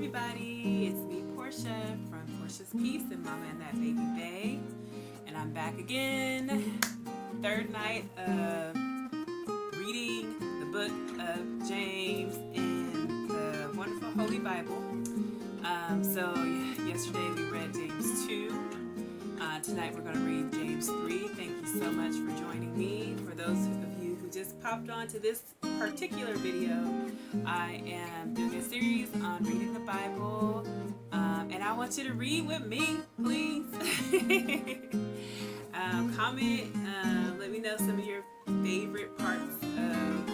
everybody. It's me, Portia, from Portia's Peace and Mama and That Baby Bae. And I'm back again. Third night of reading the book of James in the wonderful Holy Bible. So yesterday we read James 2. Tonight we're going to read James 3. Thank you so much for joining me. For those of you who just popped on to this particular video, I am doing a series on reading the Bible, and I want you to read with me, please. Comment, let me know some of your favorite parts of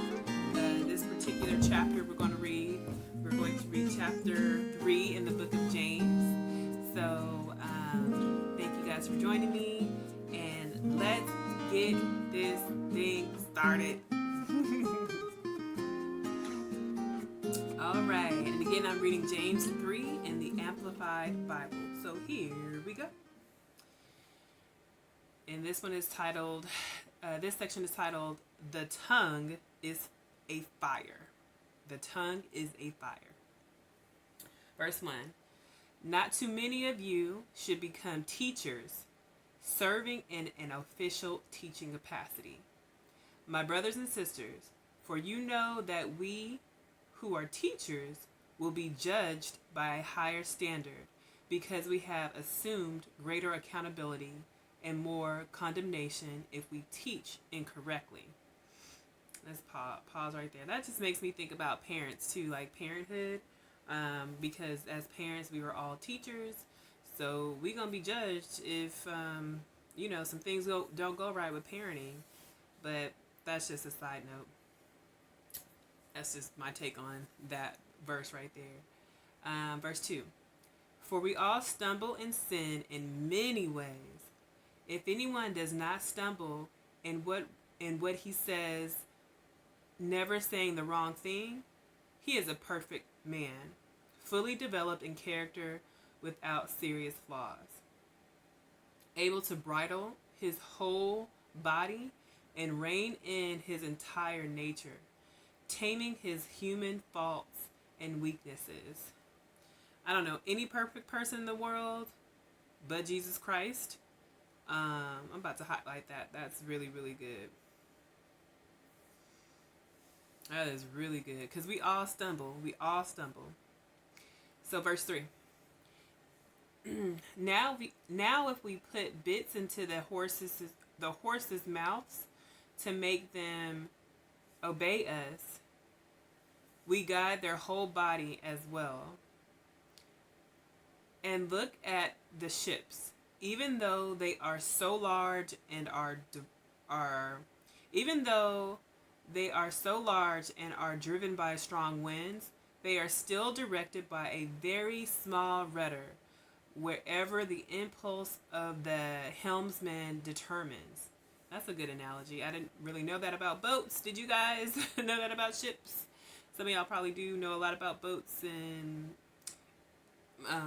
this particular chapter we're going to read. We're going to read chapter 3 in the book of James. So thank you guys for joining me, and let's get this thing started. Alright, and again I'm reading James 3 in the Amplified Bible. So here we go. And this one is titled, this section is titled, The Tongue is a Fire. The tongue is a fire. Verse 1. Not too many of you should become teachers, serving in an official teaching capacity. My brothers and sisters, for you know that we who are teachers will be judged by a higher standard because we have assumed greater accountability and more condemnation if we teach incorrectly. Let's pause right there. That just makes me think about parents too, like parenthood, because as parents we were all teachers, so we're gonna be judged if some things don't go right with parenting. But that's just a side note. That's just my take on that verse right there. Verse 2. For we all stumble and sin in many ways. If anyone does not stumble in what he says, never saying the wrong thing, he is a perfect man, fully developed in character without serious flaws, able to bridle his whole body and rein in his entire nature, taming his human faults and weaknesses. I don't know any perfect person in the world but Jesus Christ. I'm about to highlight that. That's really, really good. That is really good because we all stumble. We all stumble. So verse 3. Now if we put bits into the horses' mouths to make them obey us, we guide their whole body as well. And look at the ships, even though they are so large and are driven by strong winds, they are still directed by a very small rudder, wherever the impulse of the helmsman determines. That's a good analogy. I didn't really know that about boats. Did you guys know that about ships? Some of y'all probably do know a lot about boats and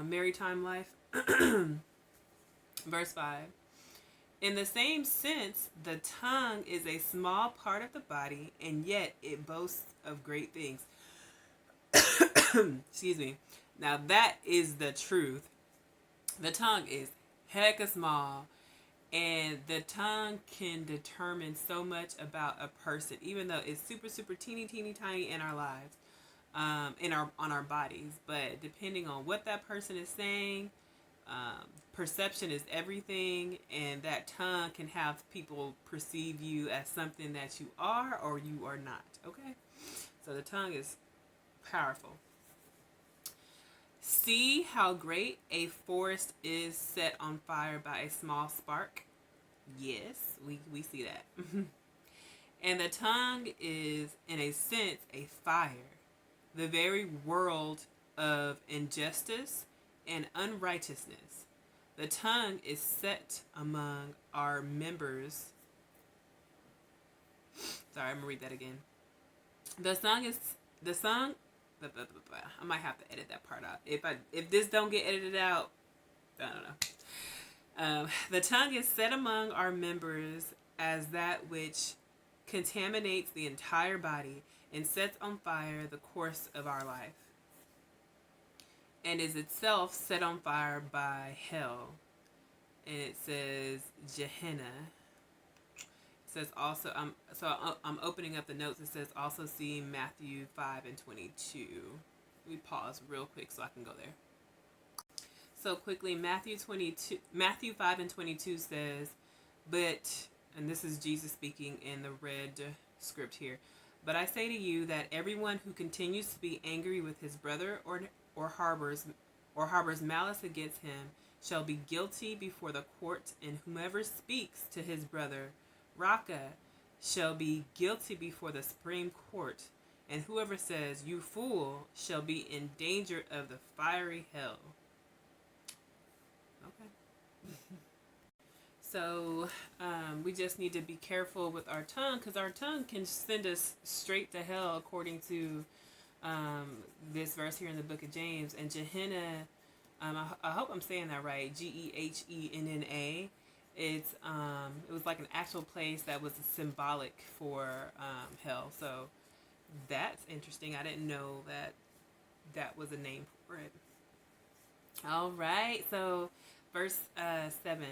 maritime life. Verse 5. In the same sense, the tongue is a small part of the body, and yet it boasts of great things. Excuse me. Now that is the truth. The tongue is hecka small, and the tongue can determine so much about a person, even though it's super, super teeny tiny in our lives, on our bodies. But depending on what that person is saying, perception is everything, and that tongue can have people perceive you as something that you are or you are not. Okay, so the tongue is powerful. See how great a forest is set on fire by a small spark? Yes, we see that. And the tongue is, in a sense, a fire, the very world of injustice and unrighteousness. The tongue is set among our members. Sorry, I'm going to read that again. I might have to edit that part out. If this don't get edited out, I don't know. The tongue is set among our members as that which contaminates the entire body and sets on fire the course of our life. and is itself set on fire by hell. And it says Gehenna. It says also, I'm opening up the notes. It says also see Matthew 5:22. We pause real quick so I can go there. So quickly, Matthew 5:22 says, but, and this is Jesus speaking in the red script here, but I say to you that everyone who continues to be angry with his brother or harbors malice against him shall be guilty before the court, and whomever speaks to his brother Raka shall be guilty before the Supreme Court, and whoever says you fool shall be in danger of the fiery hell. Okay. So we just need to be careful with our tongue, because our tongue can send us straight to hell, according to this verse here in the book of James. And Gehenna, I hope I'm saying that right, Gehenna. It was like an actual place that was symbolic for hell. So that's interesting. I didn't know that was a name for it. All right, so verse 7.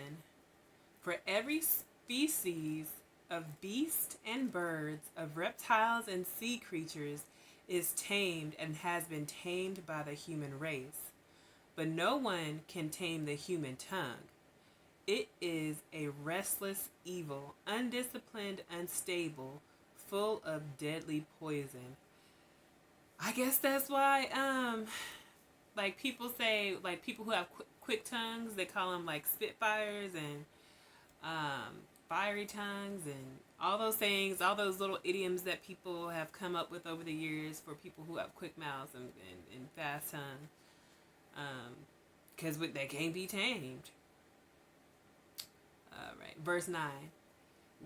For every species of beast and birds, of reptiles and sea creatures is tamed and has been tamed by the human race. But no one can tame the human tongue. It is a restless evil, undisciplined, unstable, full of deadly poison. I guess that's why, like people say, like people who have quick tongues, they call them like spitfires and fiery tongues and all those things, all those little idioms that people have come up with over the years for people who have quick mouths and fast tongue, because they can't be tamed. All right, verse 9.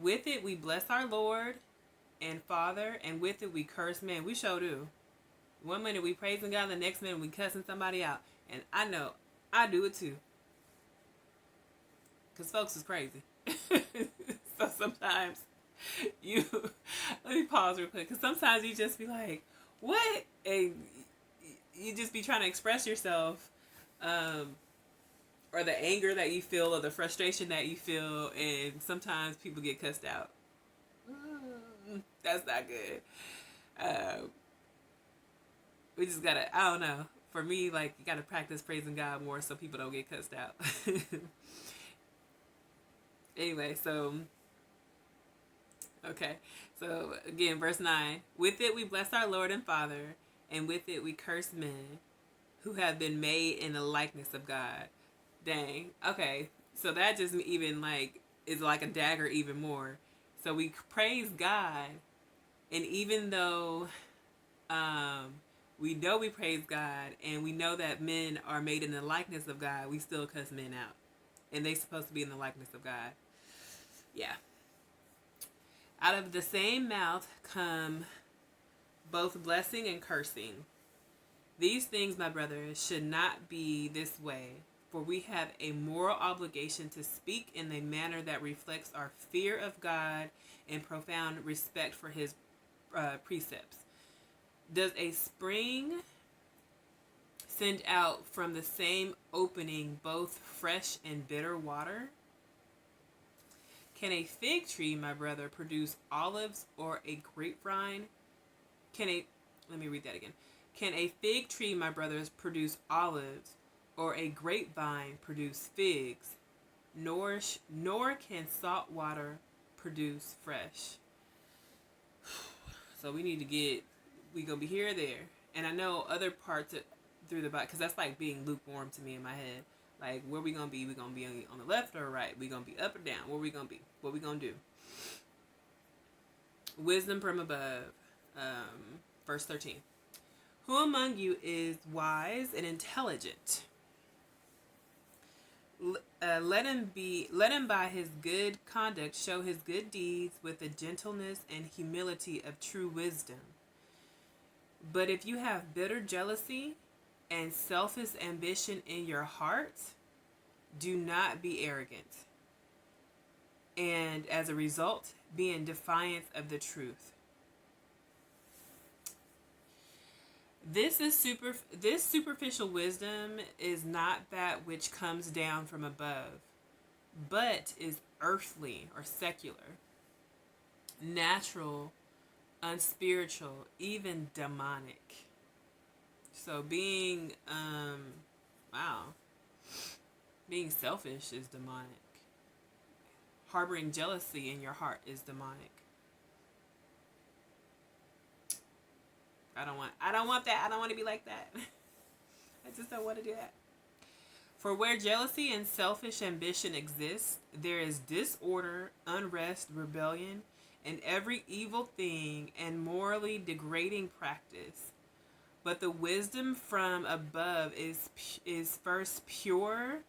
With it we bless our Lord and Father, and with it we curse men. We sure do. One minute we praising God, the next minute we cussing somebody out. And I know I do it too, because folks is crazy. So sometimes let me pause real quick, because sometimes you just be like, what? And you just be trying to express yourself, or the anger that you feel, or the frustration that you feel, and sometimes people get cussed out. That's not good. We just gotta, I don't know. For me, like, you gotta practice praising God more so people don't get cussed out. Anyway, so, okay. So, again, verse 9. With it we bless our Lord and Father, and with it we curse men who have been made in the likeness of God. Dang. Okay. So that just even, like, is like a dagger even more. So we praise God, and even though we know we praise God, and we know that men are made in the likeness of God, we still cuss men out. And they're supposed to be in the likeness of God. Yeah. Out of the same mouth come both blessing and cursing. These things, my brothers, should not be this way, for we have a moral obligation to speak in a manner that reflects our fear of God and profound respect for his precepts. Does a spring send out from the same opening both fresh and bitter water? Can a fig tree, my brother, produce olives, or a grapevine? Let me read that again. Can a fig tree, my brothers, produce olives, or a grapevine produce figs? Nor can salt water produce fresh. So we need to we gonna be here or there. And I know other parts through the Bible, because that's like being lukewarm to me in my head. Like, where we gonna be? We gonna be on the left or right? We gonna be up or down? Where we gonna be? What we gonna do? Wisdom from above, verse 13. Who among you is wise and intelligent? Let him by his good conduct show his good deeds with the gentleness and humility of true wisdom. But if you have bitter jealousy and selfish ambition in your hearts, do not be arrogant, and as a result, be in defiance of the truth. This superficial wisdom is not that which comes down from above, but is earthly or secular, natural, unspiritual, even demonic. So wow, being selfish is demonic. Harboring jealousy in your heart is demonic. I don't want that. I don't want to be like that. I just don't want to do that. For where jealousy and selfish ambition exist, there is disorder, unrest, rebellion, and every evil thing and morally degrading practice. But the wisdom from above is first pure,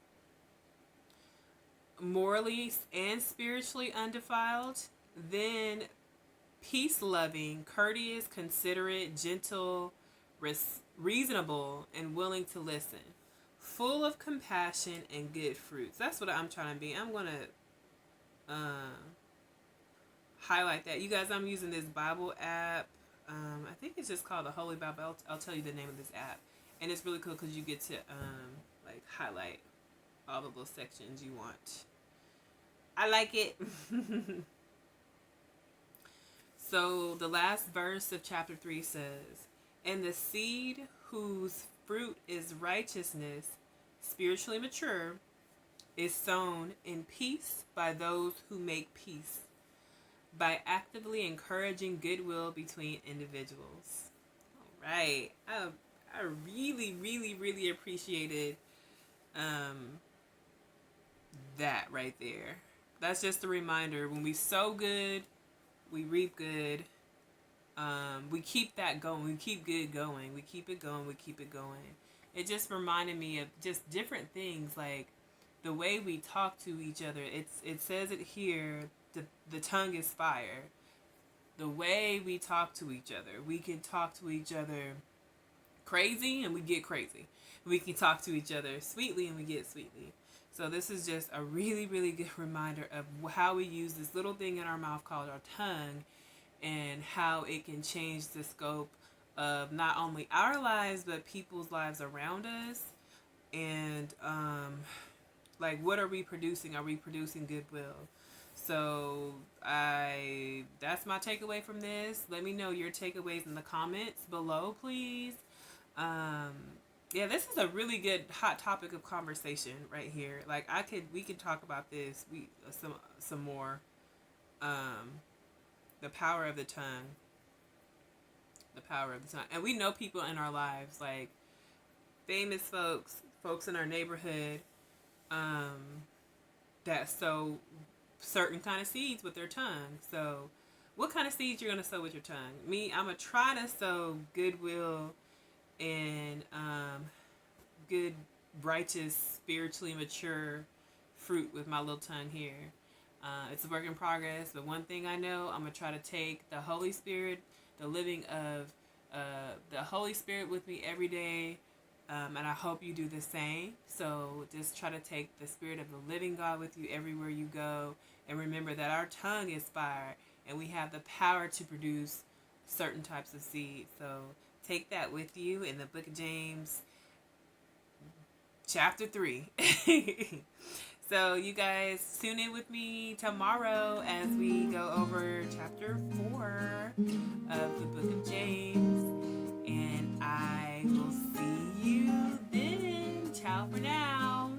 morally and spiritually undefiled, then peace loving, courteous, considerate, gentle, reasonable, and willing to listen, full of compassion and good fruits. That's what I'm trying to be. I'm going to highlight that. You guys, I'm using this Bible app. I think it's just called the Holy Bible. I'll tell you the name of this app. And it's really cool because you get to like highlight all of those sections you want. I like it. So the last verse of chapter 3 says, "And the seed whose fruit is righteousness, spiritually mature, is sown in peace by those who make peace, by actively encouraging goodwill between individuals." All right. I really, really, really appreciated that right there. That's just a reminder. When we sow good, we reap good. We keep that going. We keep good going. We keep it going. We keep it going. It just reminded me of just different things, like the way we talk to each other. It says it here. The tongue is fire. The way we talk to each other. We can talk to each other crazy and we get crazy. We can talk to each other sweetly and we get sweetly. So this is just a really, really good reminder of how we use this little thing in our mouth called our tongue, and how it can change the scope of not only our lives but people's lives around us. And like, what are we producing? Are we producing goodwill? So that's my takeaway from this. Let me know your takeaways in the comments below, please. Yeah, this is a really good hot topic of conversation right here. Like, we could talk about this some more. The power of the tongue. The power of the tongue. And we know people in our lives, like famous folks in our neighborhood, that sow certain kind of seeds with their tongue. So what kind of seeds you're gonna sow with your tongue? Me, I'm gonna try to sow goodwill and good, righteous, spiritually mature fruit with my little tongue here. It's a work in progress, but one thing I know, I'm gonna try to take the Holy Spirit, the living of the Holy Spirit with me every day, and I hope you do the same. So just try to take the Spirit of the living God with you everywhere you go, and remember that our tongue is fire, and we have the power to produce certain types of seeds. So take that with you in the book of James, chapter 3. So you guys tune in with me tomorrow as we go over chapter 4 of the book of James. And I will see you then. Ciao for now.